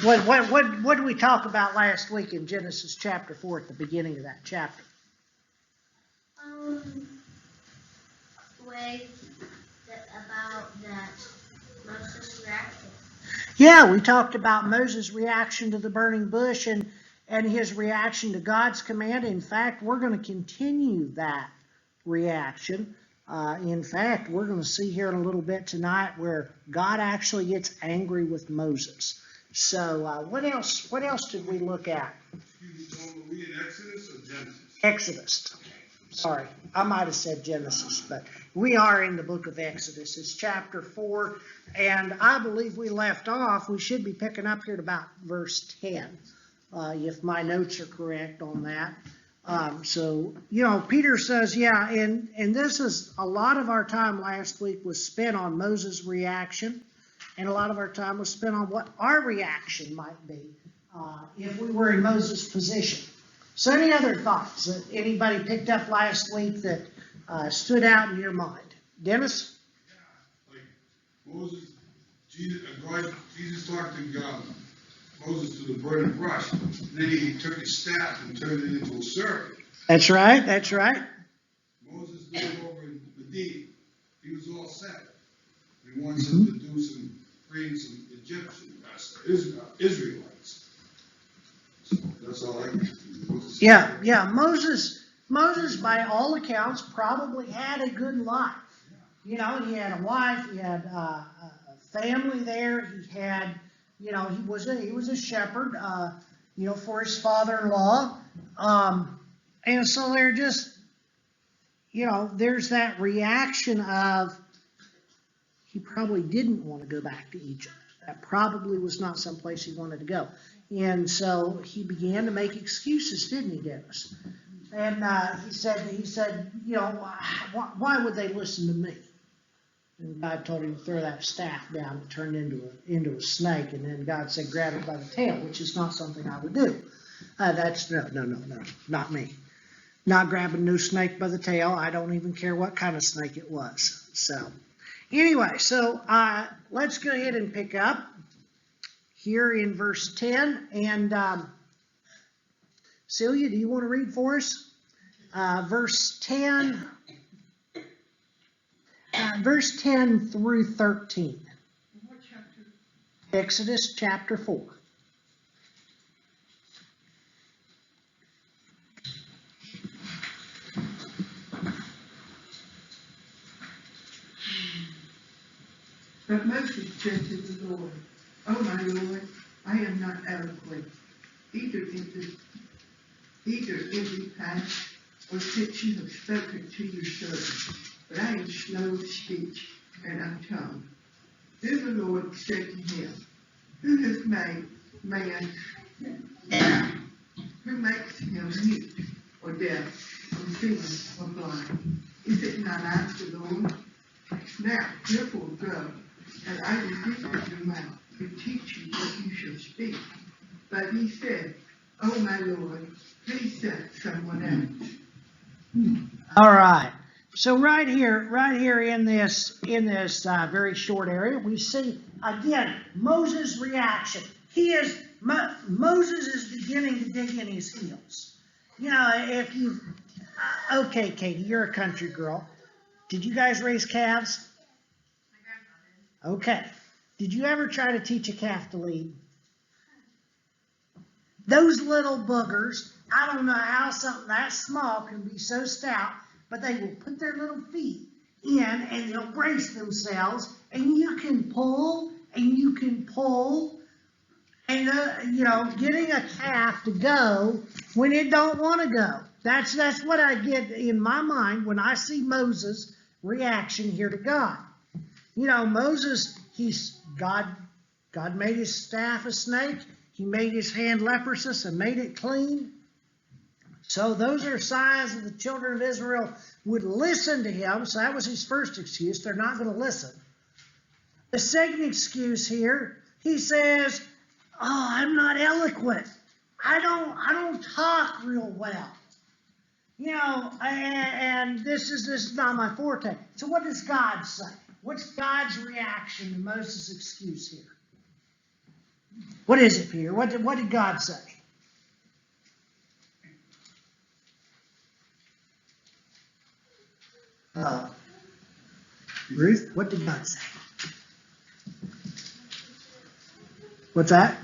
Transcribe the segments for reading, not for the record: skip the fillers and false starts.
What did we talk about last week in Genesis chapter 4 at the beginning of that chapter? About that Moses reacted. Yeah, we talked about Moses' reaction to the burning bush and his reaction to God's command. In fact, we're going to continue that reaction. In fact, we're going to see here in a little bit tonight where God actually gets angry with Moses. So what else did we look at? Were we in Exodus or Genesis? Exodus. Sorry, I might have said Genesis, but we are in the book of Exodus. It's chapter 4, and I believe we left off. We should be picking up here at about verse 10, if my notes are correct on that. So, Peter says, yeah, and this is a lot of our time last week was spent on Moses' reaction, and a lot of our time was spent on what our reaction might be if we were in Moses' position. So any other thoughts that anybody picked up last week that stood out in your mind? Dennis? Yeah, like Moses, Jesus talked to God, Moses to the burning bush, and then he took his staff and turned it into a serpent. That's right, that's right. Moses did over in Median. He was all set. He wants him to do freeing some Egyptians, Israelites. So that's all I can. Yeah. Moses, by all accounts, probably had a good life. He had a wife, he had a family there, he had, he was a shepherd, for his father-in-law. And so they're just, there's that reaction of, he probably didn't want to go back to Egypt. That probably was not someplace he wanted to go. And so he began to make excuses, didn't he, Dennis? And he said, why would they listen to me? And God told him to throw that staff down. It turned into a snake. And then God said, grab it by the tail, which is not something I would do. No, not me. Not grabbing no snake by the tail. I don't even care what kind of snake it was. So anyway, let's go ahead and pick up here in verse 10, and Celia, do you want to read for us? Verse 10 through 13. What chapter? Exodus chapter 4. But Moses said to the Lord, "Oh, my Lord, I am not eloquent, either in the past or since you have spoken to your servant, but I am slow of speech and of tongue." Then the Lord said to him, "Who has made man? Who makes him mute or deaf or seeing or blind? Is it not I, the Lord? Now, therefore, go, and I will give you your mouth and teach you what you shall speak." But he said, "Oh, my Lord, please send someone else." All right. So right here in this very short area, we see again Moses' reaction. Moses is beginning to dig in his heels. If you, okay, Katie, you're a country girl. Did you guys raise calves? Okay. Did you ever try to teach a calf to lead? Those little boogers, I don't know how something that small can be so stout, but they will put their little feet in and they'll brace themselves, and you can pull and you can pull, and getting a calf to go when it don't want to go. That's what I get in my mind when I see Moses' reaction here to God. Moses, God made his staff a snake. He made his hand leprous and made it clean. So those are signs that the children of Israel would listen to him. So that was his first excuse. They're not going to listen. The second excuse here, he says, "Oh, I'm not eloquent. I don't talk real well. And this is not my forte." So what does God say? What's God's reaction to Moses' excuse here? What is it, Peter? What did God say? Ruth, what did God say? What's that?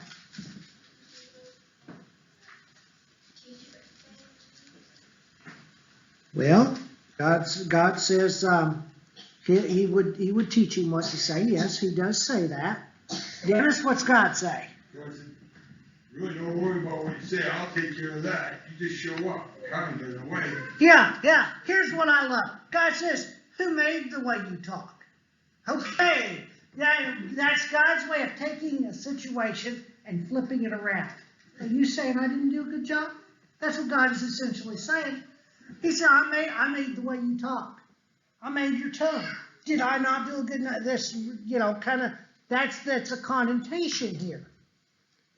Well, God says he would teach him what to say. Yes, he does say that. Dennis, what's God say? Really don't worry about what you say, I'll take care of that. You just show up, come, there's a way. Yeah. Here's what I love. God says, who made the way you talk? Okay. That's God's way of taking a situation and flipping it around. Are you saying I didn't do a good job? That's what God is essentially saying. He said, I made the way you talk. I made your tongue. Did I not do a good job? This, that's a connotation here.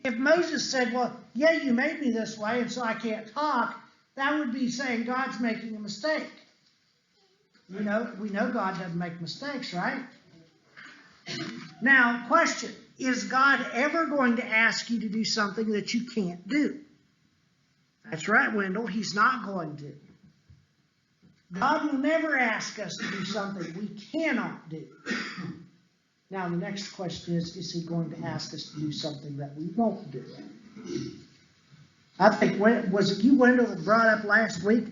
If Moses said, well, yeah, you made me this way, and so I can't talk, that would be saying God's making a mistake. We know God doesn't make mistakes, right? Now, question, is God ever going to ask you to do something that you can't do? That's right, Wendell, he's not going to. God will never ask us to do something we cannot do. Now, the next question is he going to ask us to do something that we won't do? I think, was it you, Wendell, that brought up last week?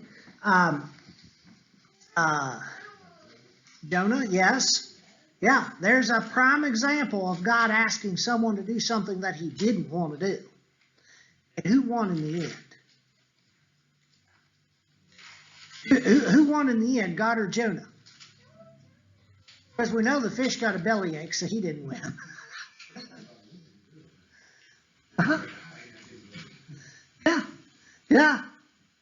Jonah, yes. Yeah, there's a prime example of God asking someone to do something that he didn't want to do. And who won in the end? Who won in the end, God or Jonah? Because we know the fish got a bellyache, so he didn't win. Yeah.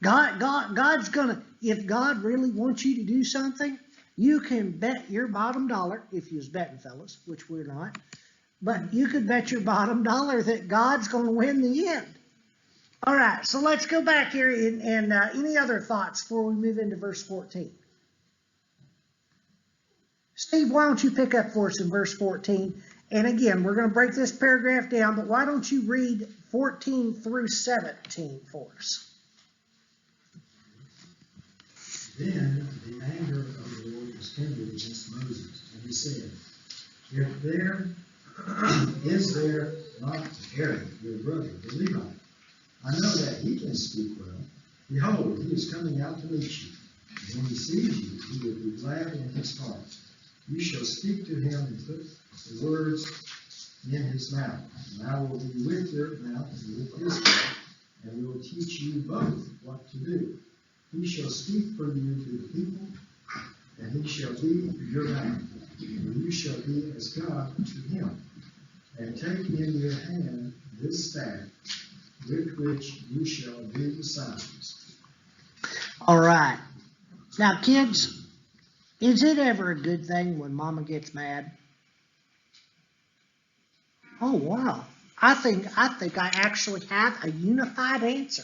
God's gonna, if God really wants you to do something, you can bet your bottom dollar, if you was betting, fellas, which we're not, but you could bet your bottom dollar that God's gonna win the end. All right, so let's go back here and any other thoughts before we move into verse 14? Steve, why don't you pick up for us in verse 14? And again, we're going to break this paragraph down, but why don't you read 14 through 17 for us? Then the anger of the Lord was kindled against Moses, and he said, Is there not Aaron, your brother, the Levite? I know that he can speak well. Behold, he is coming out to meet you. And when he sees you, he will be glad in his heart. You shall speak to him and put the words in his mouth. And I will be with your mouth and with his mouth, and will teach you both what to do. He shall speak for you to the people, and he shall be your mouth, and you shall be as God to him. And take in your hand this staff, with which you shall do the signs. All right. Now, kids, is it ever a good thing when Mama gets mad? Oh, wow. I think I actually have a unified answer.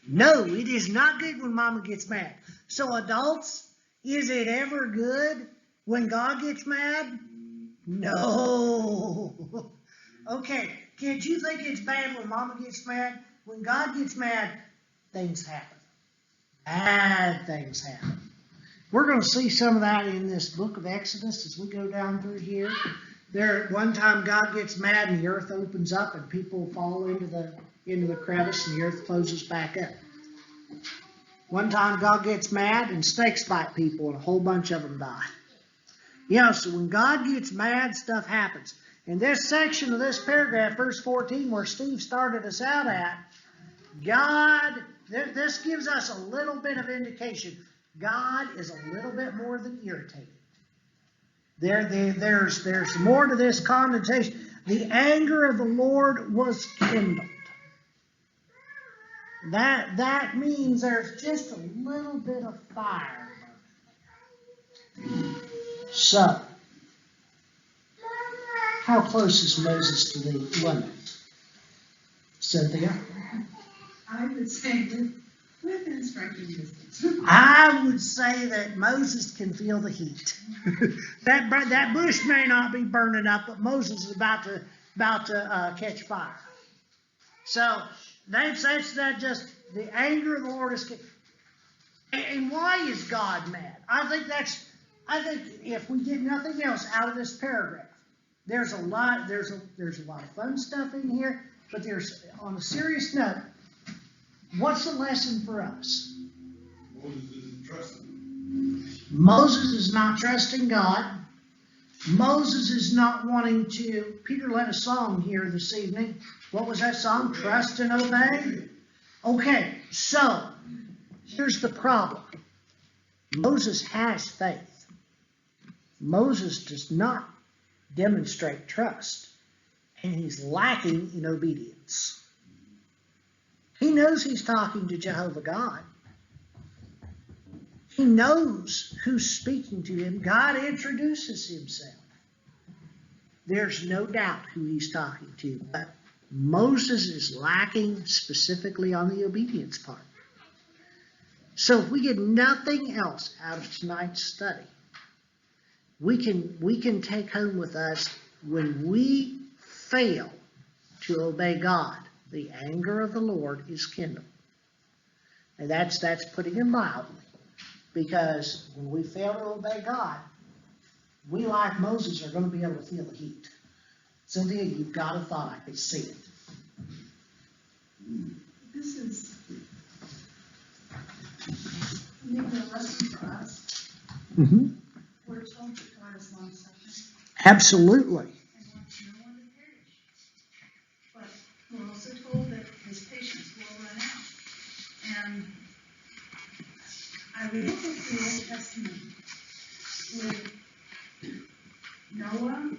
No, it is not good when Mama gets mad. So, adults, is it ever good when God gets mad? No. Okay, kids, you think it's bad when Mama gets mad? When God gets mad, things happen. Bad things happen. We're going to see some of that in this book of Exodus as we go down through here. There, one time God gets mad and the earth opens up and people fall into the crevice and the earth closes back up. One time God gets mad and snakes bite people and a whole bunch of them die. So when God gets mad, stuff happens. In this section of this paragraph, verse 14, where Steve started us out at, this gives us a little bit of indication. God is a little bit more than irritated. There's more to this connotation. The anger of the Lord was kindled. That means there's just a little bit of fire. So, how close is Moses to the limit? Cynthia? I would say within striking distance. I would say that Moses can feel the heat. That bush may not be burning up, but Moses is about to about to catch fire. So that's just the anger of the Lord is. And why is God mad? I think if we get nothing else out of this paragraph, there's a lot of fun stuff in here, but there's, on a serious note, what's the lesson for us? Moses isn't trusting him. Moses is not trusting God. Moses is not wanting to. Peter led a song here this evening. What was that song? Trust and obey? Okay, so here's the problem. Moses has faith. Moses does not demonstrate trust, and he's lacking in obedience. He knows he's talking to Jehovah God. He knows who's speaking to him. God introduces himself. There's no doubt who he's talking to, but Moses is lacking specifically on the obedience part. So if we get nothing else out of tonight's study, we can take home with us, when we fail to obey God, the anger of the Lord is kindled. And that's putting it mildly. Because when we fail to obey God, we, like Moses, are going to be able to feel the heat. Cynthia, you've got a thought. I can see it. This is maybe a lesson for us. Mm-hmm. We're told that God is long-suffering Absolutely. and wants no one to perish. But we're also told that his patience will run out. And I read the Old Testament with Noah,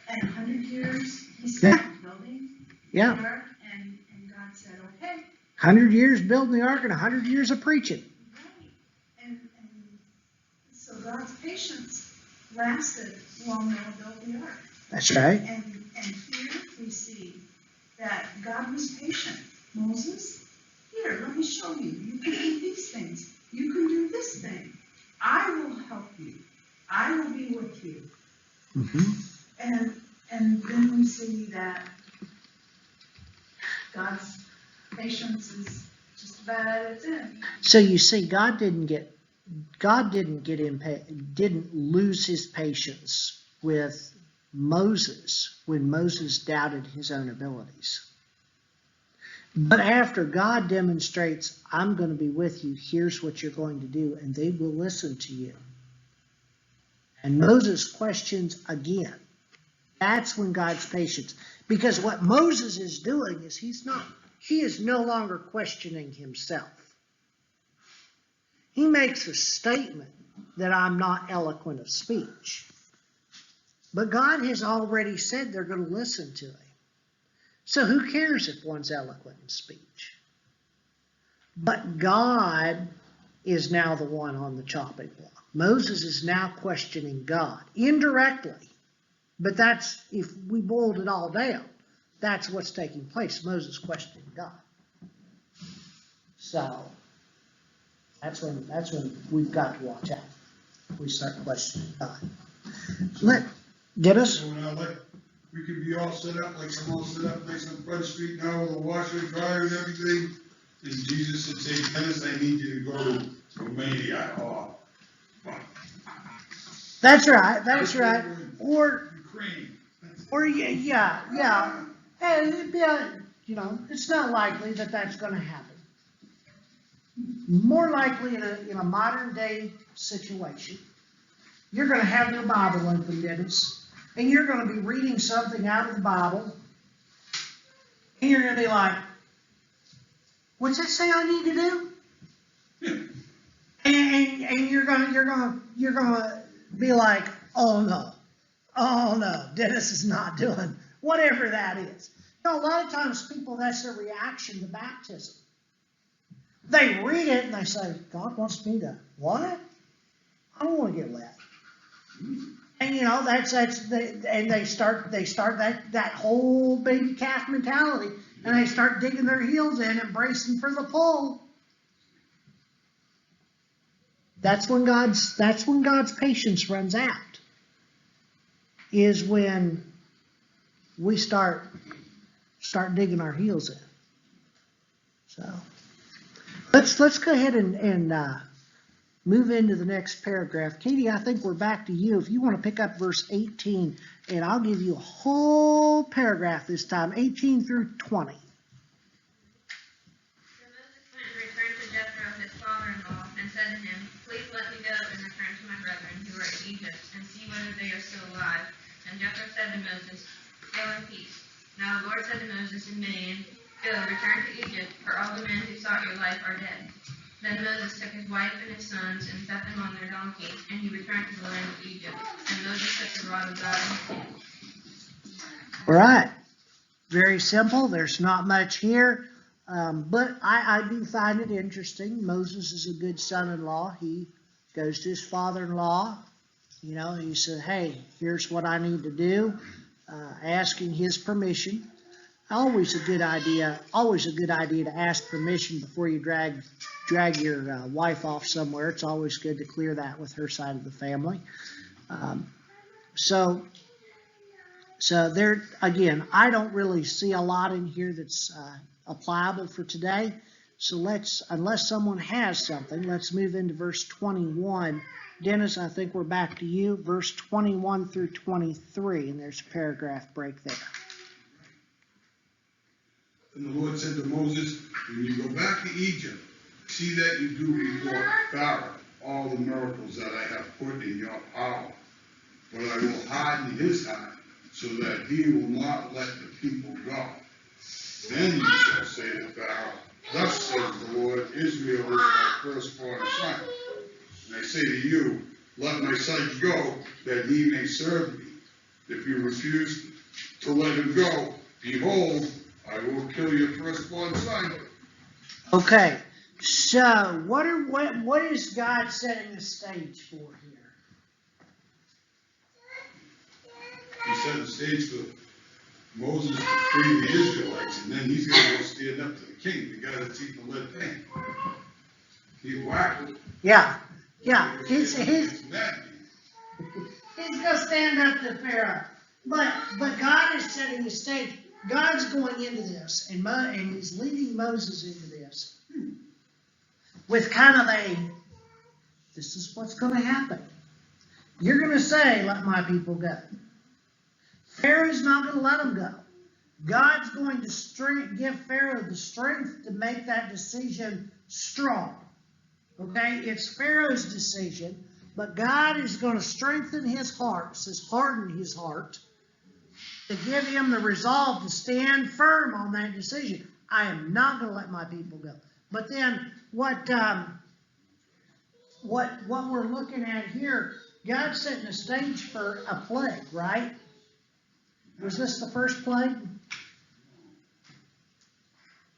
and 100 years he spent building the ark, and God said, okay. 100 years building the ark and 100 years of preaching. Right. And so God's patience lasted while Noah built the ark. That's right. And here we see that God was patient. Moses, here, let me show you. You can do these things. You can do this thing. I will help you. I will be with you. Mm-hmm. And then we see that God's patience is just about at its end. So you see, God didn't lose his patience with Moses when Moses doubted his own abilities. But after God demonstrates, I'm going to be with you, here's what you're going to do, and they will listen to you. And Moses questions again. That's when God's patience. Because what Moses is doing is he is no longer questioning himself. He makes a statement that I'm not eloquent of speech. But God has already said they're going to listen to him. So who cares if one's eloquent in speech? But God is now the one on the chopping block. Moses is now questioning God indirectly. But that's, if we boiled it all down, that's what's taking place. Moses questioning God. So that's when we've got to watch out. We start questioning God. Dennis? We could be all set up like I'm all set up nice on Front Street now with a washer and dryer and everything. And Jesus would say, Dennis, I need you to go to Romania. Oh, fuck. That's right. Or Ukraine. yeah. And it's not likely that that's going to happen. More likely in a modern day situation, you're going to have your Bible open, Dennis. And you're going to be reading something out of the Bible, and you're going to be like, "What's that say I need to do?" and you're going to be like, "Oh no, Dennis is not doing whatever that is." A lot of times people, that's their reaction to baptism. They read it and they say, "God wants me to what? I don't want to get wet." And and they start that whole baby calf mentality, and they start digging their heels in and bracing for the pull. That's when God's patience runs out. Is when we start digging our heels in. So, let's go ahead and move into the next paragraph. Katie, I think we're back to you. If you want to pick up verse 18, and I'll give you a whole paragraph this time, 18 through 20. Said to him, please let me go and return to my brethren who are in Egypt, and see whether they are still alive. And Jethro said to Moses, go in peace. Now the Lord said to Moses and Midian, go, return to Egypt, for all the men who sought your life are dead. Then Moses took his wife and his sons and set them on their donkeys, and he returned to the land of Egypt. And Moses took the rod of God in his hand. All right. Very simple. There's not much here. But I do find it interesting. Moses is a good son-in-law. He goes to his father-in-law. You know, he said, hey, here's what I need to do. Asking his permission. Always a good idea to ask permission before you drag your wife off somewhere. It's always good to clear that with her side of the family. So there, again, I don't really see a lot in here that's applicable for today. So unless someone has something, let's move into verse 21. Dennis, I think we're back to you. Verse 21 through 23, and there's a paragraph break there. And the Lord said to Moses, when you go back to Egypt, see that you do before Pharaoh all the miracles that I have put in your power. But I will harden his heart, so that he will not let the people go. Then you shall say to Pharaoh, thus says the Lord, Israel is my firstborn son. And I say to you, let my son go, that he may serve me. If you refuse to let him go, behold, I will kill your firstborn son. Okay, so what is God setting the stage for here? He set the stage for Moses to free the Israelites, and then he's going to go stand up to the king, the guy that's eating the lead paint. He whacked him. Yeah, he's mad. going to stand up to Pharaoh. But God is setting the stage. God's going into this, and he's leading Moses into this with kind of this is what's going to happen. You're going to say, let my people go. Pharaoh's not going to let them go. God's going to give Pharaoh the strength to make that decision strong. Okay? It's Pharaoh's decision, but God is going to strengthen his heart, harden his heart, to give him the resolve to stand firm on that decision. I am not going to let my people go. But then what we're looking at here, God's setting the stage for a plague, right? Was this the first plague?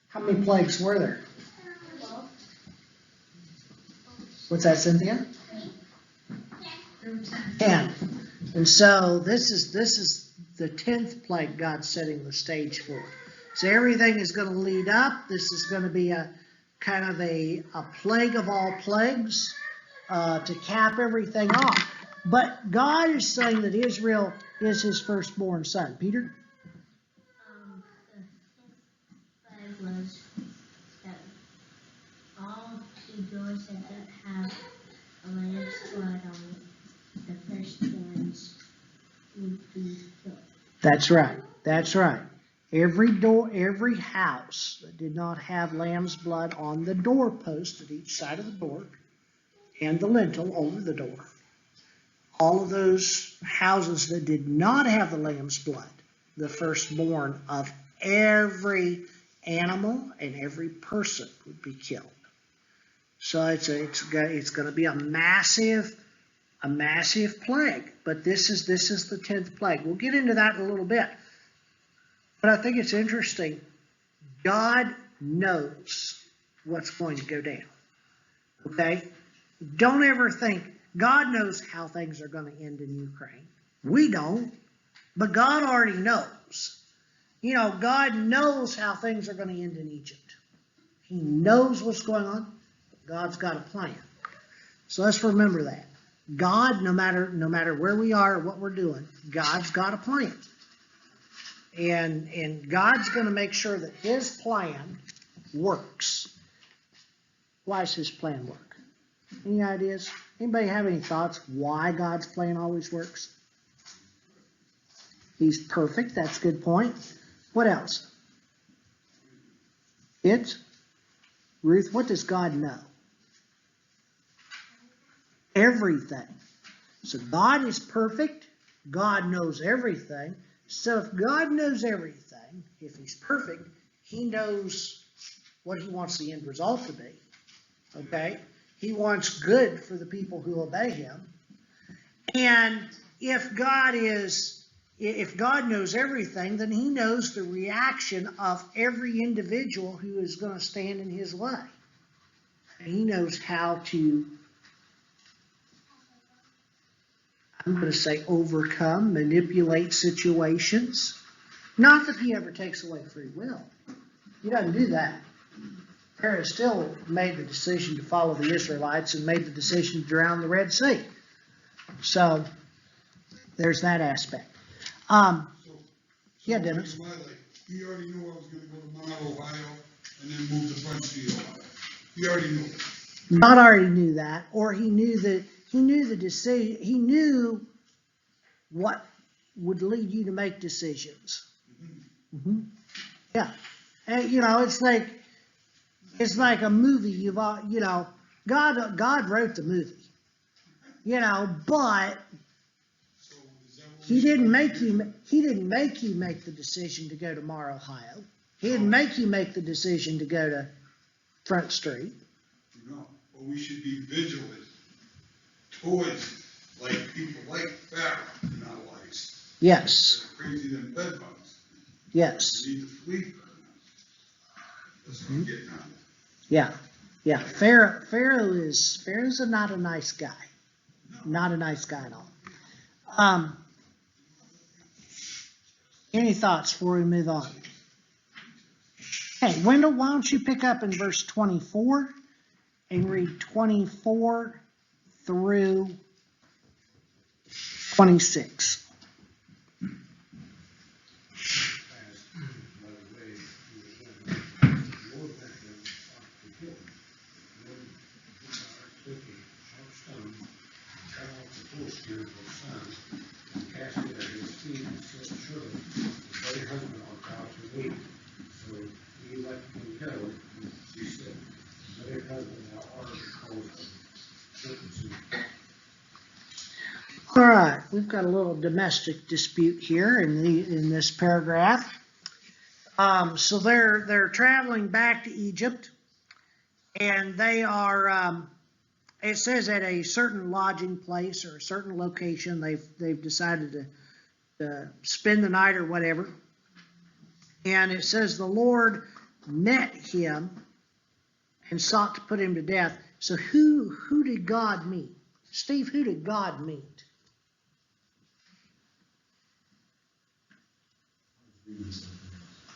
How many plagues were there? What's that, Cynthia? 10. And so this is the 10th plague God's setting the stage for. So everything is going to lead up. This is going to be a kind of a plague of all plagues to cap everything off. But God is saying that Israel is his firstborn son. Peter? The fifth plague was that all the doors that didn't have a lamb's blood on it, the firstborns would be killed. That's right. That's right. Every house that did not have lamb's blood on the doorpost at each side of the door and the lintel over the door, all of those houses that did not have the lamb's blood, the firstborn of every animal and every person would be killed. So it's going to be a massive plague. But this is the 10th plague. We'll get into that in a little bit. But I think it's interesting. God knows what's going to go down. Okay? Don't ever think, God knows how things are going to end in Ukraine. We don't. But God already knows. You know, God knows how things are going to end in Egypt. He knows what's going on. God's got a plan. So let's remember that. God, no matter where we are or what we're doing, God's got a plan. And God's gonna make sure that his plan works. Why does his plan work? Any ideas? Anybody have any thoughts why God's plan always works? He's perfect, that's a good point. What else? Ruth, what does God know? Everything. So God is perfect, God knows everything. So if God knows everything, if he's perfect, he knows what he wants the end result to be. Okay? He wants good for the people who obey him. And if God knows everything, then he knows the reaction of every individual who is going to stand in his way. And he knows how to, I'm going to say, overcome, manipulate situations. Not that he ever takes away free will. He doesn't do that. Pharaoh still made the decision to follow the Israelites and made the decision to drown the Red Sea. So, there's that aspect. Yeah, Dennis. He already knew I was gonna go to Mount Ohio and then move to Frenchville, Ohio. He already knew it. God already knew that, or he knew the decision, he knew what would lead you to make decisions. Mm-hmm. Yeah. And, it's like a movie, God wrote the movie, but he didn't make you make the decision to go to Mar, Ohio. He didn't make you make the decision to go to Front Street. No, but we should be vigilant towards people like Pharaoh in our lives. Yes. They're crazy than bed bugs. Yes. We need to flee from them. That's what I'm getting at. Yeah. Pharaoh's not a nice guy. Not a nice guy at all. Any thoughts before we move on? Hey, Wendell, why don't you pick up in verse 24 and read 24 through 26. All right, we've got a little domestic dispute here in this paragraph. So they're traveling back to Egypt, and they are. It says at a certain lodging place or a certain location, they've decided to spend the night or whatever. And it says the Lord met him and sought to put him to death. So who did God meet? Steve, who did God meet?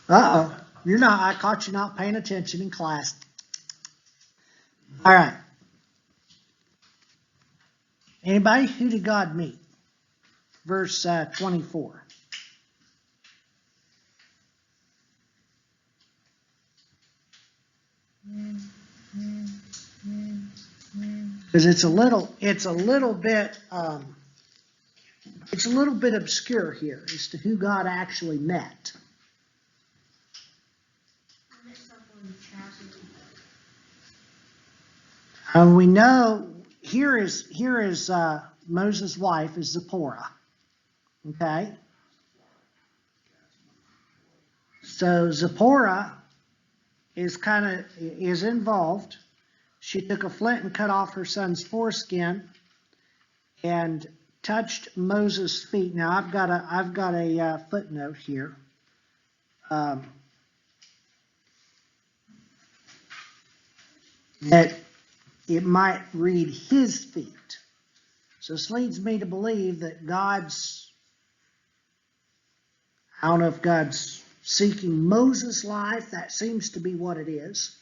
Uh-oh. I caught you not paying attention in class. All right. Anybody? Who did God meet? Verse 24. Because it's a little bit obscure here as to who God actually met. We know here is Moses' wife is Zipporah. Okay? So Zipporah is involved. She took a flint and cut off her son's foreskin and touched Moses' feet. Now I've got a footnote here. That it might read his feet. So this leads me to believe that I don't know if God's seeking Moses' life. That seems to be what it is.